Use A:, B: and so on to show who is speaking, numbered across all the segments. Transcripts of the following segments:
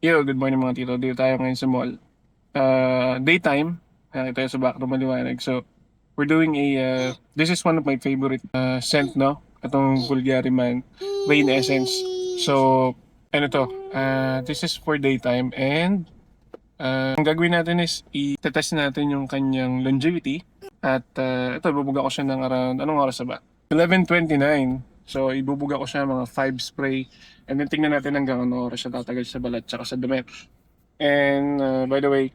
A: Yo, good morning mga tito. Dito tayo ngayon sa mall. Daytime. Ito yung sa background maliwanag. So, we're doing this is one of my favorite scent, no? Itong Bulgari Man, Rain Essence. So, ano to? This is for daytime and ang gagawin natin is i-test natin yung kanyang longevity. At ito, ibubuga ko siya ng around, anong oras na ba? 11:29. So, ibubuga ko siya mga 5 spray. And then tingnan natin hanggang ano oras siya tatagal sa balat tsaka sa damit. And by the way,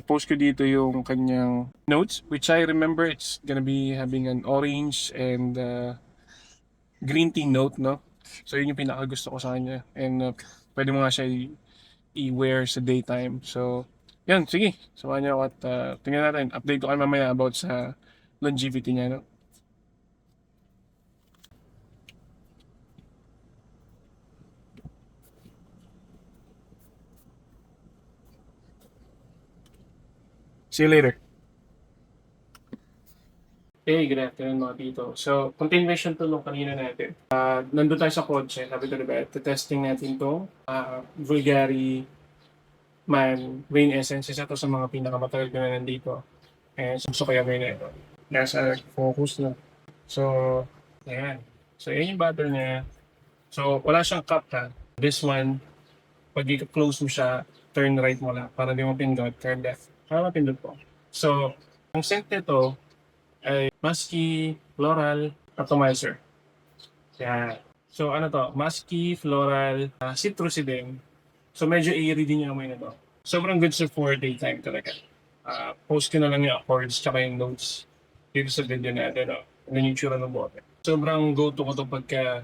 A: post ko dito yung kanyang notes, which I remember it's gonna be having an orange and green tea note, no? So yun yung pinaka gusto ko sa kanya. And pwede mo nga siya i-wear sa daytime. So, yan, sige. Samahan niyo ako at tingnan natin. Update ko kayo mamaya about sa longevity niya, no? See you later. Hey, good afternoon mga tito. So, continuation to nung kanina natin. Nandun tayo sa kotse, sabi ko diba, testing natin to. Bulgari Man Rain Essence. Isa to sa mga pinakamatagal ko na nandito. And gusto ko yung na ito. Nasa focus na. So, ayan. So, yan yung battle niya. So, wala siyang cup ha. This one, pag i-close mo siya, turn right mo lang. Para di mo pindot, turn left. Para mapindot po. So, ang scent nito, ay musky, floral, atomizer. Yan. So ano to, musky, floral, citrusy din. So medyo airy din yung amoy na to. Sobrang good siya for daytime talaga. Post ko na lang yung accords tsaka yung notes dito sa video natin. No? Ano yung tsura ng bote. Sobrang go-to ko to pagka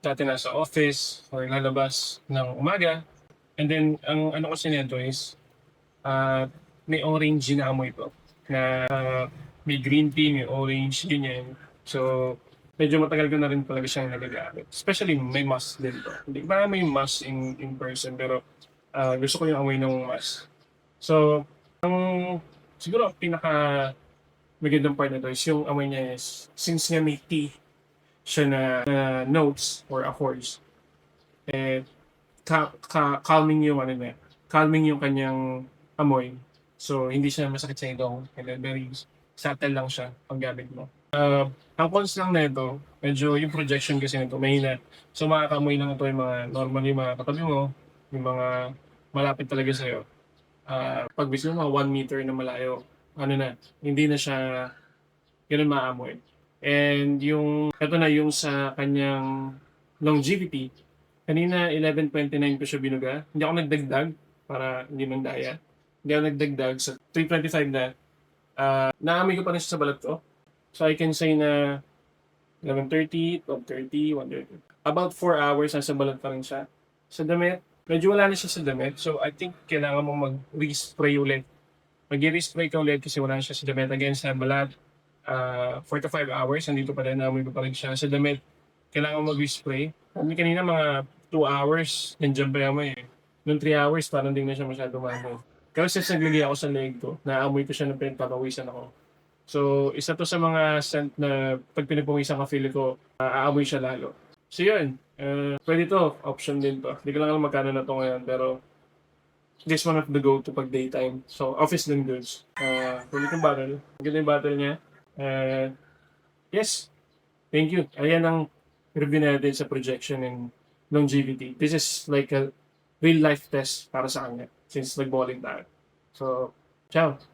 A: dati nasa office or lalabas ng umaga. And then, ang ano kasi nito is, may orange na amoy to. Na may green tea, may orange, ganyan. So, medyo matagal ko na rin talaga siyang nagagamit. Especially may mask din to. Hindi ba may mask in person, pero gusto ko yung amoy ng mask. So, ang siguro ang pinaka magandang part nito is yung amoy niya is, since nga may tea siya na notes or accords, eh, calming yung ano na, calming yung kanyang amoy. So, hindi siya masakit sa ilong. And then, very subtle lang siya pag gamit mo. Ang cons lang nito, medyo yung projection kasi nito, mahina. So, makakamoy lang ito yung mga normal yung mga katabi mo, yung mga malapit talaga sa'yo. Pag gusto mo, 1 meter na malayo, ano na, hindi na siya ganun maamoy. And yung, ito na yung sa kanyang longevity, kanina 11:29 ko siya binuga. Hindi ako nagdagdag para hindi mandaya. Hindi ako nagdagdag sa 3:25 na. Naamoy ko pa rin siya sa balat ko. So I can say na 11:30, 12:30, 1:30. About 4 hours nasa balat pa rin siya. Sa damit, medyo wala na siya sa damit. So I think kailangan mo mag-respray ulit. Mag-respray ka ulit kasi wala na siya sa damit. Again, sa balat, 4 to 5 hours, nandito pa rin, naamoy ko pa rin siya. Sa damit, kailangan mag-respray. Kami kanina mga 2 hours, nandiyan pa yung amoy eh. Noong 3 hours, parang hindi na siya masyado maamoy. Kasi naglagay ako sa leg ko, naamoy ko siya ng pinagpapawisan ako. So, isa to sa mga scent na pag pinagpawisan ka, feel ko, aamoy siya lalo. So yun, pwede to, option din to. Hindi ko lang alam magkano na to ngayon, pero this one of the go-to pag daytime. So, office din goods. Ulit yung battle. Ganda yung battle niya. Yes, thank you. Ayan ang review natin sa projection and longevity. This is like a real life test para sa kanya since nag-bowling tayo. So, ciao!